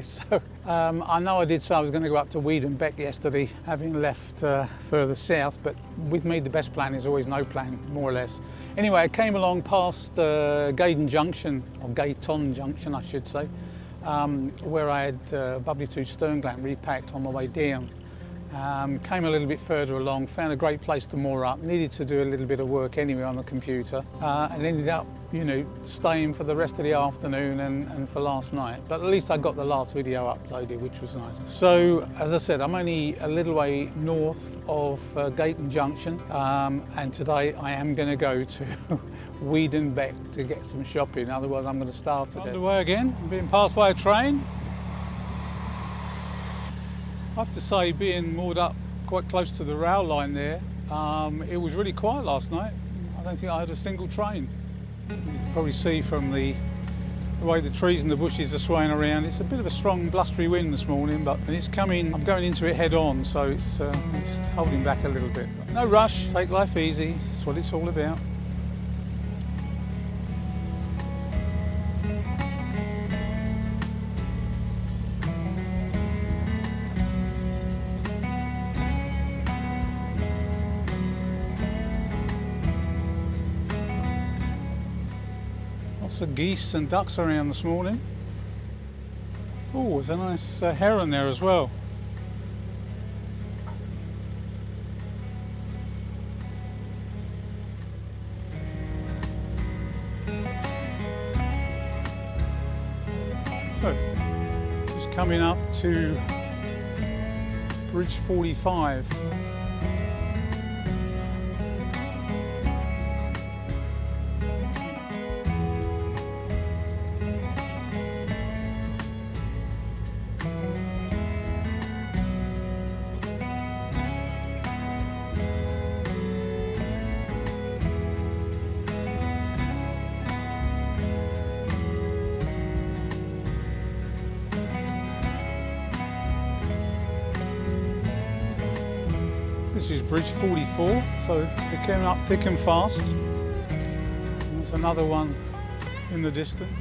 So I know I did say I was going to go up to Weeden Bec yesterday, having left further south, but with me the best plan is always no plan, more or less. Anyway, I came along past Gayton Junction, or Gayton Junction I should say, where I had Bubbly Too stern glant repacked on my way down. Came a little bit further along, found a great place to moor up, needed to do a little bit of work anyway on the computer, and ended up, you know, staying for the rest of the afternoon and for last night. But at least I got the last video uploaded, which was nice. So, as I said, I'm only a little way north of Gayton Junction, and today I am going to go to Weeden Bec to get some shopping, otherwise I'm going to starve to death. Underway again, I'm being passed by a train. I have to say, being moored up quite close to the rail line there, it was really quiet last night. I don't think I had a single train. You can probably see from the way the trees and the bushes are swaying around. It's a bit of a strong blustery wind this morning, but it's coming, I'm going into it head on, so it's holding back a little bit. No rush, take life easy, that's what it's all about. Lots of geese and ducks around this morning. Oh, there's a nice heron there as well. So, just coming up to Bridge 45. This is Bridge 44, so they're coming up thick and fast. And there's another one in the distance.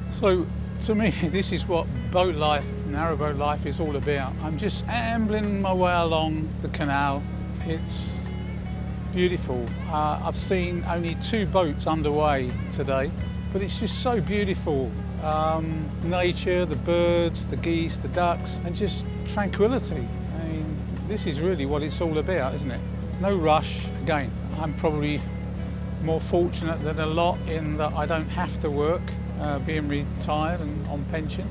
So to me, this is what boat life, narrowboat life is all about. I'm just ambling my way along the canal. It's beautiful. I've seen only 2 boats underway today, but it's just so beautiful. Nature, the birds, the geese, the ducks, and just tranquility. This is really what it's all about, isn't it? No rush. Again, I'm probably more fortunate than a lot in that I don't have to work, being retired and on pension.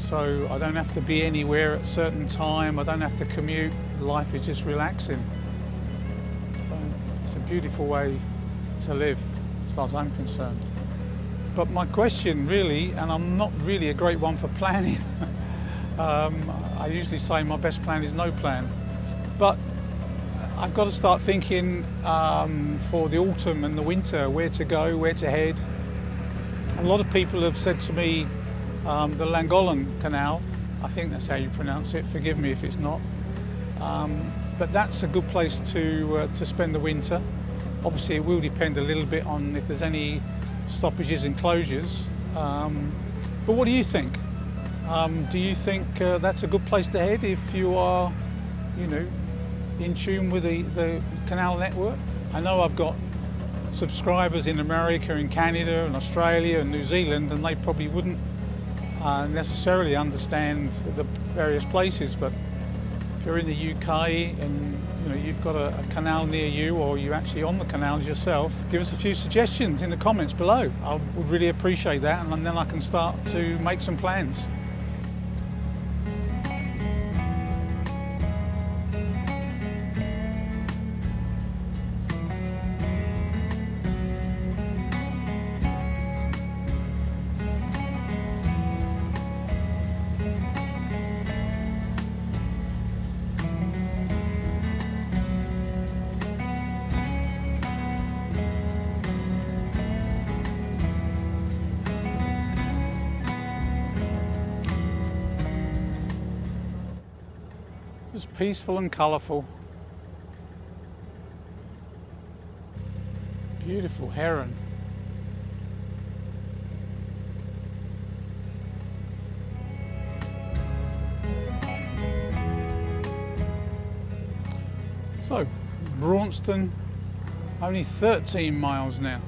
So I don't have to be anywhere at a certain time, I don't have to commute. Life is just relaxing. So it's a beautiful way to live, as far as I'm concerned. But my question really, and I'm not really a great one for planning, I usually say my best plan is no plan, but I've got to start thinking for the autumn and the winter, where to go, where to head. A lot of people have said to me the Whilkton Canal, I think that's how you pronounce it, forgive me if it's not, but that's a good place to spend the winter. Obviously it will depend a little bit on if there's any stoppages and closures, but what do you think? Do you think that's a good place to head if you are, you know, in tune with the canal network? I know I've got subscribers in America and Canada and Australia and New Zealand, and they probably wouldn't necessarily understand the various places, but if you're in the UK and you know you've got a canal near you, or you're actually on the canals yourself, give us a few suggestions in the comments below. I would really appreciate that, and then I can start to make some plans. Just peaceful and colourful. Beautiful heron. So, Braunston, only 13 miles now.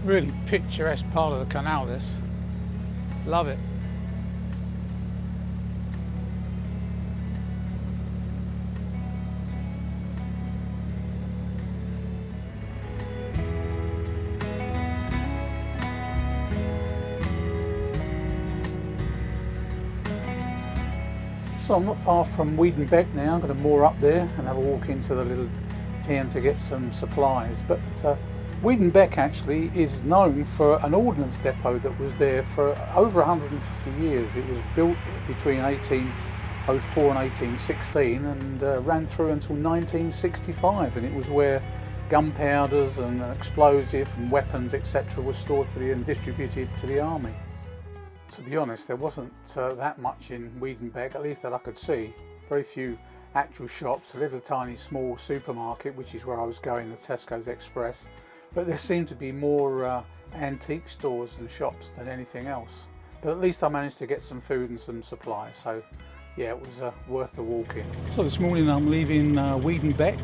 Really picturesque part of the canal, this. Love it. So I'm not far from Weeden Bec now. I'm going to moor up there and have a walk into the little town to get some supplies. But Weeden Bec actually is known for an ordnance depot that was there for over 150 years. It was built between 1804 and 1816 and ran through until 1965, and it was where gunpowders and explosive and weapons etc. were stored for and distributed to the army. To be honest, there wasn't that much in Weeden Bec, at least that I could see. Very few actual shops, a little tiny small supermarket, which is where I was going, the Tesco's Express. But there seemed to be more antique stores and shops than anything else. But at least I managed to get some food and some supplies, so yeah, it was worth the walk in. So this morning I'm leaving Weeden Bec.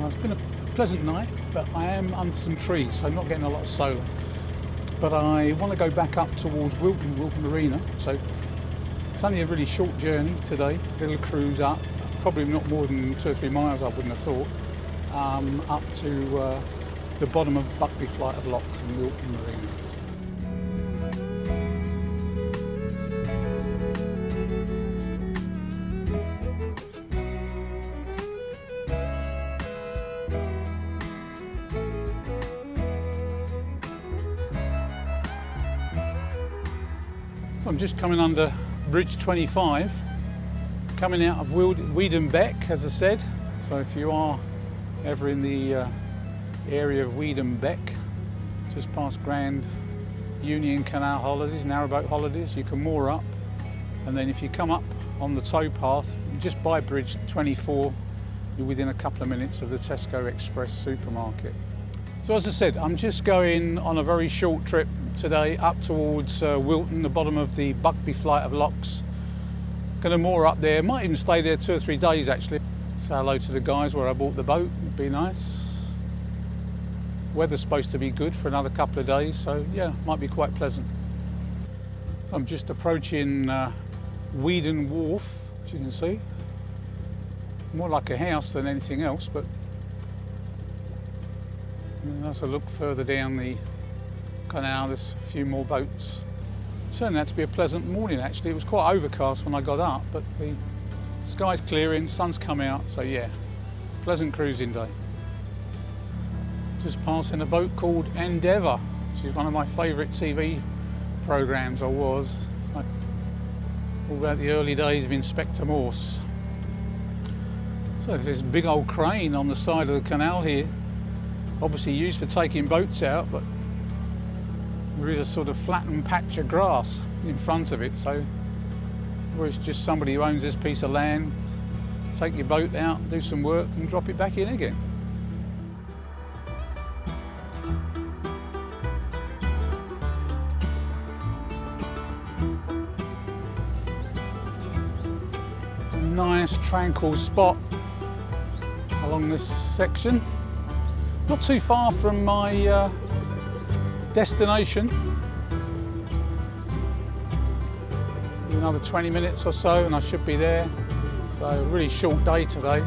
It's been a pleasant night, but I am under some trees, so I'm not getting a lot of solar. But I want to go back up towards Whilkton Marina, so it's only a really short journey today, little cruise up, probably not more than 2 or 3 miles I wouldn't have thought, up to the bottom of Buckby flight of locks in Whilkton Marina. I'm just coming under Bridge 25, coming out of Weeden Bec, as I said. So if you are ever in the area of Weeden Bec, just past Grand Union Canal holidays, narrowboat holidays, you can moor up, and then if you come up on the towpath just by Bridge 24, you're within a couple of minutes of the Tesco Express supermarket. So as I said, I'm just going on a very short trip today up towards Whilkton, the bottom of the Buckby flight of locks. Going to moor up there, might even stay there 2 or 3 days actually. Say hello to the guys where I bought the boat, it'd be nice. Weather's supposed to be good for another couple of days, so yeah, might be quite pleasant. So I'm just approaching Weeden Wharf, as you can see. More like a house than anything else, but that's a look further down the canal. There's a few more boats. It turned out to be a pleasant morning actually. It was quite overcast when I got up, but the sky's clearing, sun's come out, so yeah, pleasant cruising day. Just passing a boat called Endeavour, which is one of my favourite TV programmes, or was. It's like all about the early days of Inspector Morse. So there's this big old crane on the side of the canal here, obviously used for taking boats out, but there is a sort of flattened patch of grass in front of it, so or it's just somebody who owns this piece of land, take your boat out, do some work and drop it back in again. A nice tranquil spot along this section, not too far from my destination. Another 20 minutes or so and I should be there. So a really short day today.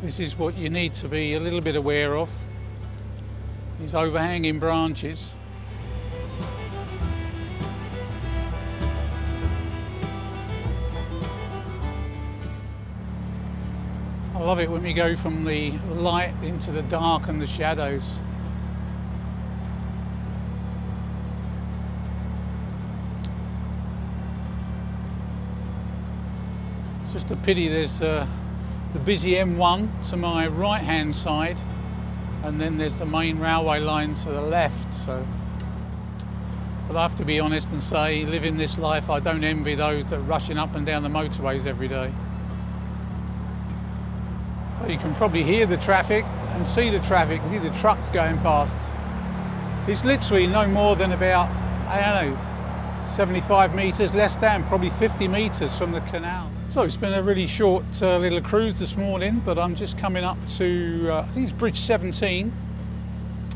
This is what you need to be a little bit aware of, these overhanging branches. I love it when we go from the light into the dark and the shadows. It's just a pity there's the busy M1 to my right hand side, and then there's the main railway line to the left. So, but I have to be honest and say, living this life, I don't envy those that are rushing up and down the motorways every day. So you can probably hear the traffic and see the traffic, see the trucks going past. It's literally no more than about, I don't know, 75 metres, less than, probably 50 metres from the canal. So it's been a really short little cruise this morning, but I'm just coming up to, I think it's bridge 17,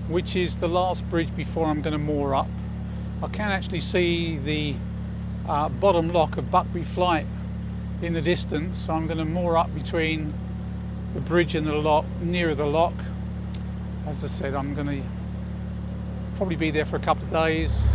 which is the last bridge before I'm going to moor up. I can actually see the bottom lock of Buckby Flight in the distance, so I'm going to moor up between the bridge and the lock, nearer the lock. As I said, I'm going to probably be there for a couple of days.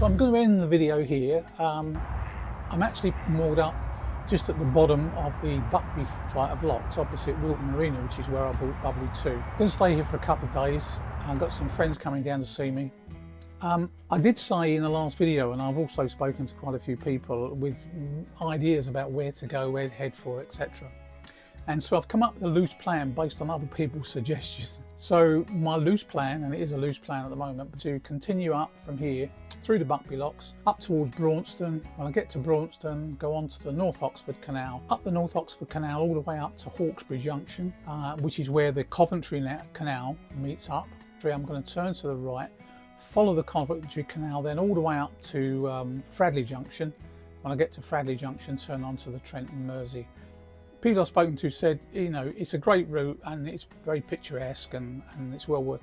I'm going to end the video here. I'm actually moored up just at the bottom of the Buckby flight of locks opposite Whilkton Marina, which is where I bought Bubbly Too. I'm going to stay here for a couple of days. I've got some friends coming down to see me. I did say in the last video, and I've also spoken to quite a few people with ideas about where to go, where to head for, etc. And so I've come up with a loose plan based on other people's suggestions. So my loose plan, and it is a loose plan at the moment, to continue up from here through the Buckby locks, up towards Braunston. When I get to Braunston, go on to the North Oxford Canal, up the North Oxford Canal all the way up to Hawkesbury Junction, which is where the Coventry Canal meets up. I'm going to turn to the right, follow the Coventry Canal, then all the way up to Fradley Junction. When I get to Fradley Junction, turn onto the Trent and Mersey. People I've spoken to said, you know, it's a great route and it's very picturesque and it's well worth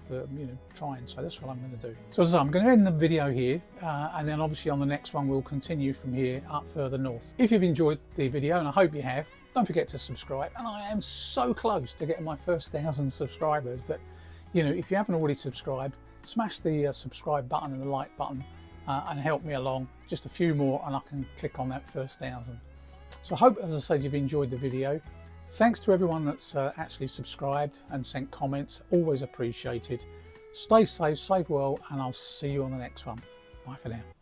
trying. So that's what I'm going to do. So as I say, I'm going to end the video here, and then obviously on the next one we'll continue from here up further north. If you've enjoyed the video, and I hope you have, don't forget to subscribe. And I am so close to getting my first 1,000 subscribers that, you know, if you haven't already subscribed, smash the subscribe button and the like button and help me along. Just a few more and I can click on that first 1,000. So I hope, as I said, you've enjoyed the video. Thanks to everyone that's actually subscribed and sent comments, always appreciated. Stay safe, save well, and I'll see you on the next one. Bye for now.